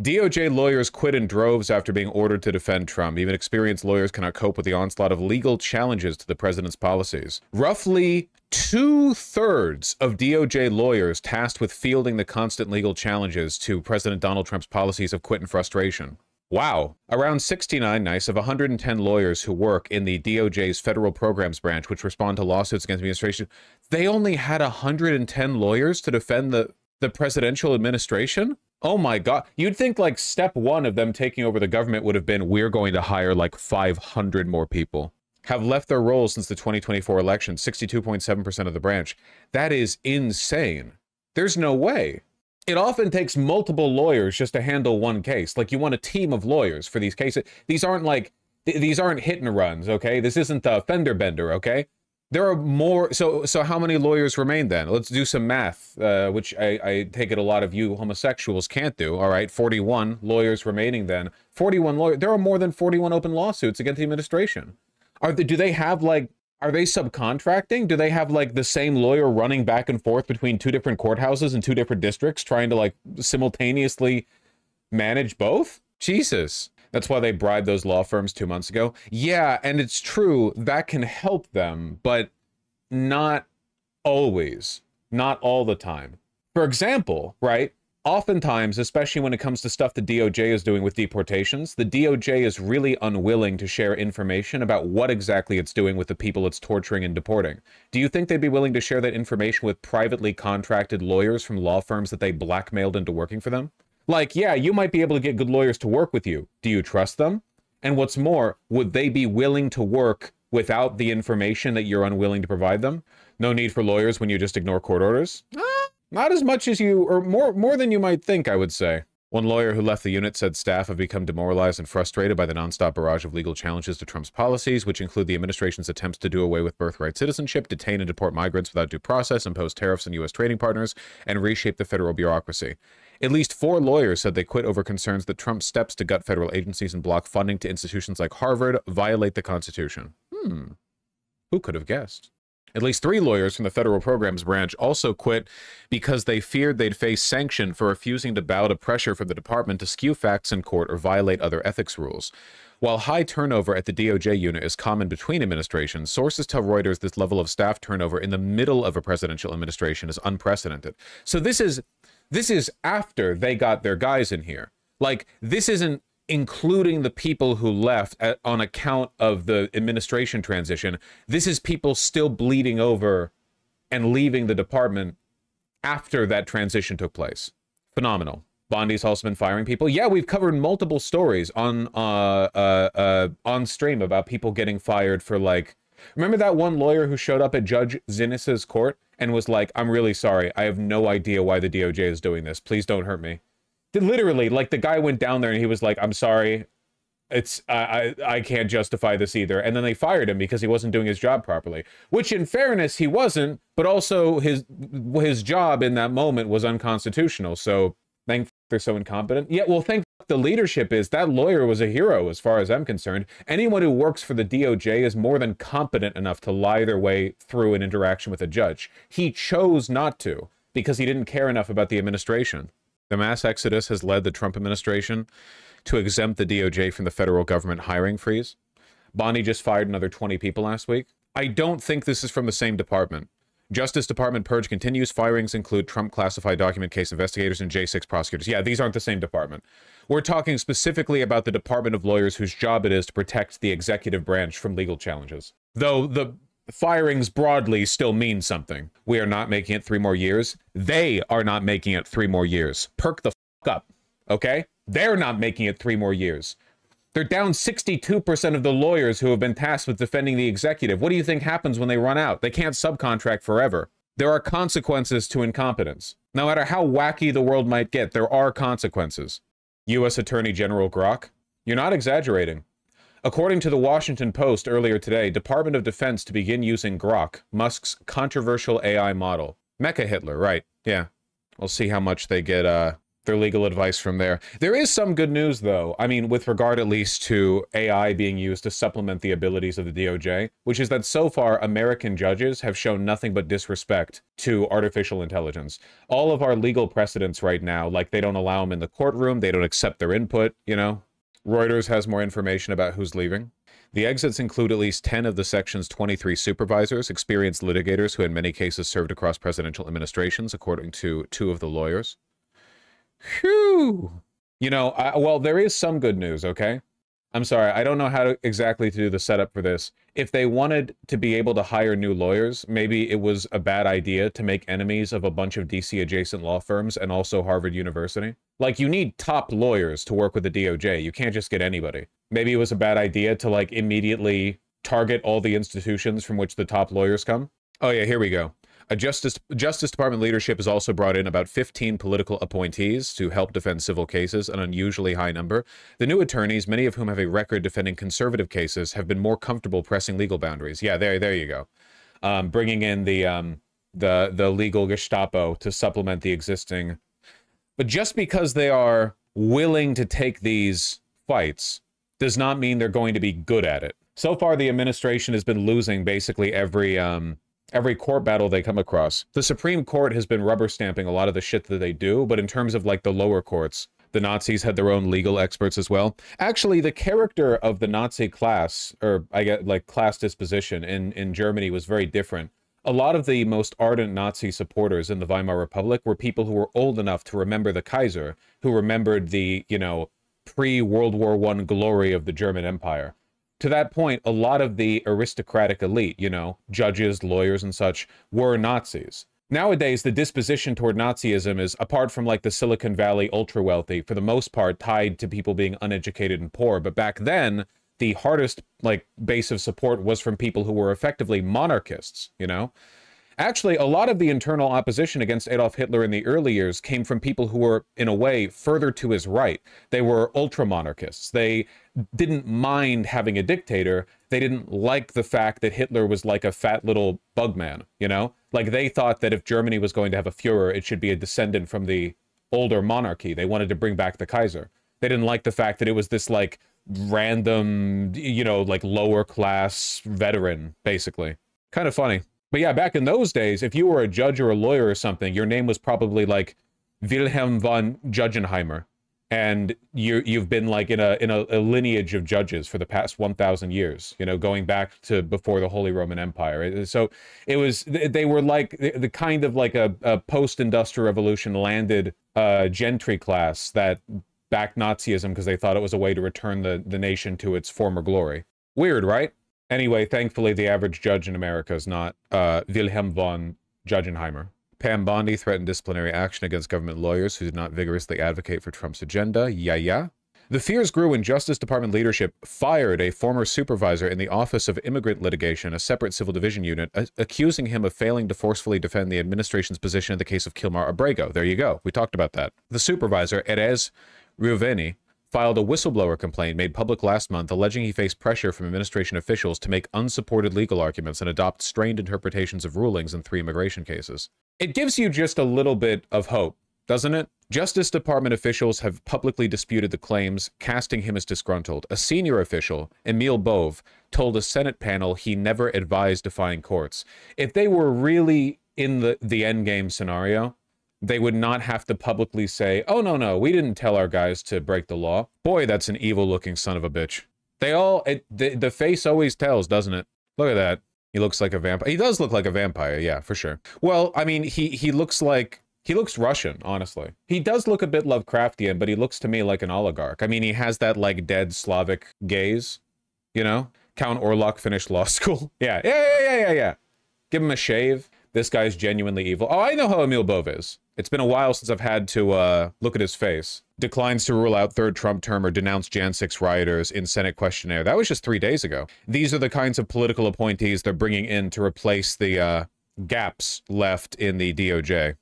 DOJ lawyers quit in droves after being ordered to defend Trump. Even experienced lawyers cannot cope with the onslaught of legal challenges to the president's policies. Roughly 2/3 of DOJ lawyers tasked with fielding the constant legal challenges to President Donald Trump's policies have quit in frustration. Wow. Around 69, nice, of 110 lawyers who work in the DOJ's federal programs branch, which respond to lawsuits against the administration, they only had 110 lawyers to defend the presidential administration? Oh my God. You'd think like step one of them taking over the government would have been, we're going to hire like 500 more people. Have left their roles since the 2024 election, 62.7% of the branch. That is insane. There's no way. It often takes multiple lawyers just to handle one case. Like, you want a team of lawyers for these cases. These aren't like, these aren't hit and runs, okay? This isn't a fender bender, okay? There are more. So how many lawyers remain then? Let's do some math, which I take it a lot of you homosexuals can't do. All right, 41 lawyers remaining then. 41 lawyers. There are more than 41 open lawsuits against the administration. Do they have like, are they subcontracting? Do they have like the same lawyer running back and forth between two different courthouses and two different districts trying to like simultaneously manage both? Jesus. That's why they bribed those law firms 2 months ago. Yeah, and it's true, that can help them, but not always, not all the time. For example, right, oftentimes, especially when it comes to stuff the DOJ is doing with deportations, the DOJ is really unwilling to share information about what exactly it's doing with the people it's torturing and deporting. Do you think they'd be willing to share that information with privately contracted lawyers from law firms that they blackmailed into working for them? Like, yeah, you might be able to get good lawyers to work with you. Do you trust them? And what's more, would they be willing to work without the information that you're unwilling to provide them? No need for lawyers when you just ignore court orders? Not as much as you, or more than you might think, I would say. One lawyer who left the unit said staff have become demoralized and frustrated by the nonstop barrage of legal challenges to Trump's policies, which include the administration's attempts to do away with birthright citizenship, detain and deport migrants without due process, impose tariffs on U.S. trading partners, and reshape the federal bureaucracy. At least 4 lawyers said they quit over concerns that Trump's steps to gut federal agencies and block funding to institutions like Harvard violate the Constitution. Who could have guessed? At least 3 lawyers from the federal programs branch also quit because they feared they'd face sanction for refusing to bow to pressure from the department to skew facts in court or violate other ethics rules. While high turnover at the DOJ unit is common between administrations, sources tell Reuters this level of staff turnover in the middle of a presidential administration is unprecedented. So this is after they got their guys in here. Like, this isn't including the people who left on account of the administration transition. This is people still bleeding over and leaving the department after that transition took place. Phenomenal. Bondi's also been firing people. Yeah, we've covered multiple stories on stream about people getting fired for, like, remember that one lawyer who showed up at Judge Zinnis's court and was like, I'm really sorry. I have no idea why the DOJ is doing this. Please don't hurt me. Literally, like, the guy went down there and he was like, I'm sorry. I can't justify this either. And then they fired him because he wasn't doing his job properly, which in fairness, he wasn't, but also his job in that moment was unconstitutional. So thank they're so incompetent. Yeah, well, thank the leadership is. That lawyer was a hero as far as I'm concerned. Anyone who works for the DOJ is more than competent enough to lie their way through an interaction with a judge. He chose not to because he didn't care enough about the administration. The mass exodus has led the Trump administration to exempt the DOJ from the federal government hiring freeze. Bondi just fired another 20 people last week. I don't think this is from the same department. Justice Department purge continues. Firings include Trump classified document case investigators and J6 prosecutors. Yeah, these aren't the same department. We're talking specifically about the Department of Lawyers whose job it is to protect the executive branch from legal challenges. Though the firings broadly still mean something. We are not making it 3 more years. They are not making it 3 more years. Perk the f up, okay? They're not making it 3 more years. They're down 62% of the lawyers who have been tasked with defending the executive. What do you think happens when they run out? They can't subcontract forever. There are consequences to incompetence. No matter how wacky the world might get, there are consequences. U.S. Attorney General Grok, you're not exaggerating. According to the Washington Post earlier today, Department of Defense to begin using Grok, Musk's controversial AI model. Mecha Hitler, right. Yeah. We'll see how much they get their legal advice from there. There is some good news, though. I mean, with regard at least to AI being used to supplement the abilities of the DOJ, which is that so far, American judges have shown nothing but disrespect to artificial intelligence. All of our legal precedents right now, like they don't allow them in the courtroom, they don't accept their input, you know? Reuters has more information about who's leaving. The exits include at least 10 of the Section's 23 supervisors, experienced litigators who in many cases served across presidential administrations, according to 2 of the lawyers. Phew. You know, well, there is some good news, okay? I'm sorry, I don't know how to exactly to do the setup for this. If they wanted to be able to hire new lawyers, maybe it was a bad idea to make enemies of a bunch of DC adjacent law firms and also Harvard University. Like, you need top lawyers to work with the DOJ. You can't just get anybody. Maybe it was a bad idea to, like, immediately target all the institutions from which the top lawyers come. Oh yeah, here we go. Justice Department leadership has also brought in about 15 political appointees to help defend civil cases, an unusually high number. The new attorneys, many of whom have a record defending conservative cases, have been more comfortable pressing legal boundaries. Yeah, there you go. Bringing in the legal Gestapo to supplement the existing. But just because they are willing to take these fights does not mean they're going to be good at it. So far, the administration has been losing basically every court battle they come across. The Supreme Court has been rubber stamping a lot of the shit that they do, but in terms of like the lower courts, the Nazis had their own legal experts as well. Actually, the character of the Nazi class, or I get like class disposition in Germany was very different. A lot of the most ardent Nazi supporters in the Weimar Republic were people who were old enough to remember the Kaiser, who remembered the, you know, pre-World War I glory of the German Empire. To that point, a lot of the aristocratic elite, you know, judges, lawyers, and such, were Nazis. Nowadays, the disposition toward Nazism is, apart from like the Silicon Valley ultra-wealthy, for the most part tied to people being uneducated and poor. But back then, the hardest like base of support was from people who were effectively monarchists, you know? Actually, a lot of the internal opposition against Adolf Hitler in the early years came from people who were, in a way, further to his right. They were ultra-monarchists. They didn't mind having a dictator. They didn't like the fact that Hitler was like a fat little bug man, you know? Like, they thought that if Germany was going to have a Führer, it should be a descendant from the older monarchy. They wanted to bring back the Kaiser. They didn't like the fact that it was this, like, random, you know, like, lower-class veteran, basically. Kind of funny. But yeah, back in those days, if you were a judge or a lawyer or something, your name was probably like Wilhelm von Judgenheimer. And you've been like in a lineage of judges for the past 1,000 years, you know, going back to before the Holy Roman Empire. So it was, they were like the kind of like a post-industrial revolution landed gentry class that backed Nazism because they thought it was a way to return the nation to its former glory. Weird, right? Anyway, thankfully, the average judge in America is not Wilhelm von Judgenheimer. Pam Bondi threatened disciplinary action against government lawyers who did not vigorously advocate for Trump's agenda. Yeah. The fears grew when Justice Department leadership fired a former supervisor in the Office of Immigrant Litigation, a separate civil division unit, accusing him of failing to forcefully defend the administration's position in the case of Kilmar Abrego. There you go. We talked about that. The supervisor, Erez Riuveni, filed a whistleblower complaint made public last month alleging he faced pressure from administration officials to make unsupported legal arguments and adopt strained interpretations of rulings in 3 immigration cases. It gives you just a little bit of hope, doesn't it? Justice Department officials have publicly disputed the claims, casting him as disgruntled. A senior official, Emil Bove, told a Senate panel he never advised defying courts. If they were really in the endgame scenario, they would not have to publicly say, oh, no, we didn't tell our guys to break the law. Boy, that's an evil-looking son of a bitch. The face always tells, doesn't it? Look at that. He looks like a vampire. He does look like a vampire, yeah, for sure. Well, I mean, he looks Russian, honestly. He does look a bit Lovecraftian, but he looks to me like an oligarch. I mean, he has that, like, dead Slavic gaze, you know? Count Orlok finished law school. Yeah. Give him a shave. This guy's genuinely evil. Oh, I know how Emil Bove is. It's been a while since I've had to look at his face. Declines to rule out third Trump term or denounce Jan 6 rioters in Senate questionnaire. That was just 3 days ago. These are the kinds of political appointees they're bringing in to replace the gaps left in the DOJ.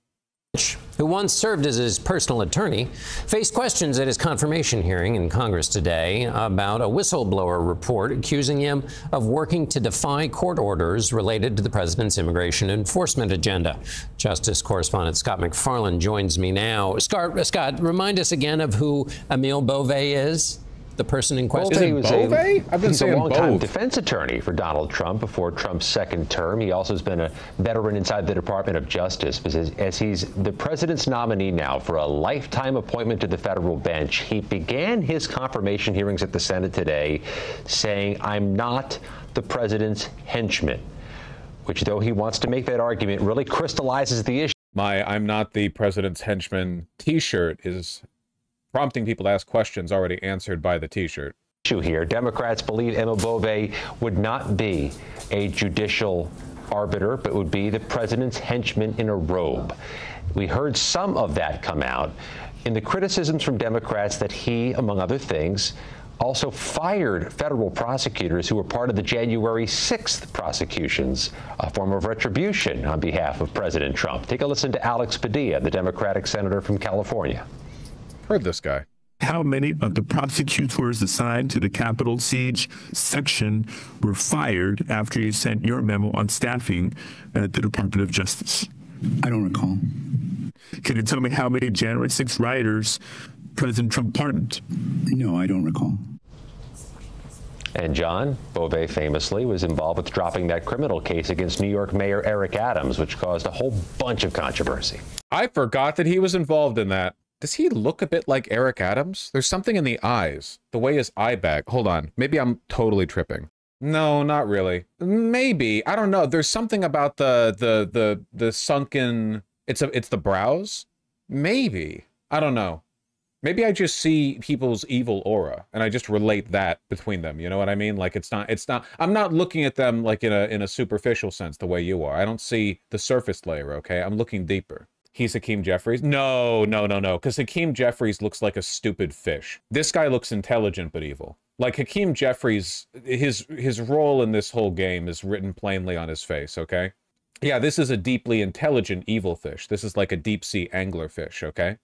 who once served as his personal attorney, faced questions at his confirmation hearing in Congress today about a whistleblower report accusing him of working to defy court orders related to the president's immigration enforcement agenda. Justice correspondent Scott MacFarlane joins me now. Scott, remind us again of who Emile Beauvais is. The person in question. Is it Beauvais? I've been saying a long-time both. defense attorney for Donald Trump before Trump's second term. He also has been a veteran inside the Department of Justice. As he's the president's nominee now for a lifetime appointment to the federal bench, he began his confirmation hearings at the Senate today saying, "I'm not the president's henchman," which, though he wants to make that argument, really crystallizes the issue. My "I'm not the president's henchman" T-shirt is prompting people to ask questions already answered by the T-shirt. Here, Democrats believe Emma Beauvais would not be a judicial arbiter, but would be the president's henchman in a robe. We heard some of that come out in the criticisms from Democrats that he, among other things, also fired federal prosecutors who were part of the January 6th prosecutions, a form of retribution on behalf of President Trump. Take a listen to Alex Padilla, the Democratic senator from California. Heard this guy. How many of the prosecutors assigned to the Capitol siege section were fired after you sent your memo on staffing at the Department of Justice? I don't recall. Can you tell me how many January 6 rioters President Trump pardoned? No, I don't recall. And John, Beauvais famously was involved with dropping that criminal case against New York Mayor Eric Adams, which caused a whole bunch of controversy. I forgot that he was involved in that. Does he look a bit like Eric Adams? There's something in the eyes, the way his eye bag. Hold on, maybe I'm totally tripping. No, not really. Maybe, I don't know. There's something about the sunken. It's the brows. Maybe, I don't know. Maybe I just see people's evil aura and I just relate that between them. You know what I mean? Like it's not. I'm not looking at them like in a superficial sense the way you are. I don't see the surface layer. Okay, I'm looking deeper. He's Hakeem Jeffries? No, because Hakeem Jeffries looks like a stupid fish. This guy looks intelligent but evil. Like Hakeem Jeffries, his role in this whole game is written plainly on his face, okay? Yeah, this is a deeply intelligent evil fish. This is like a deep sea angler fish, okay?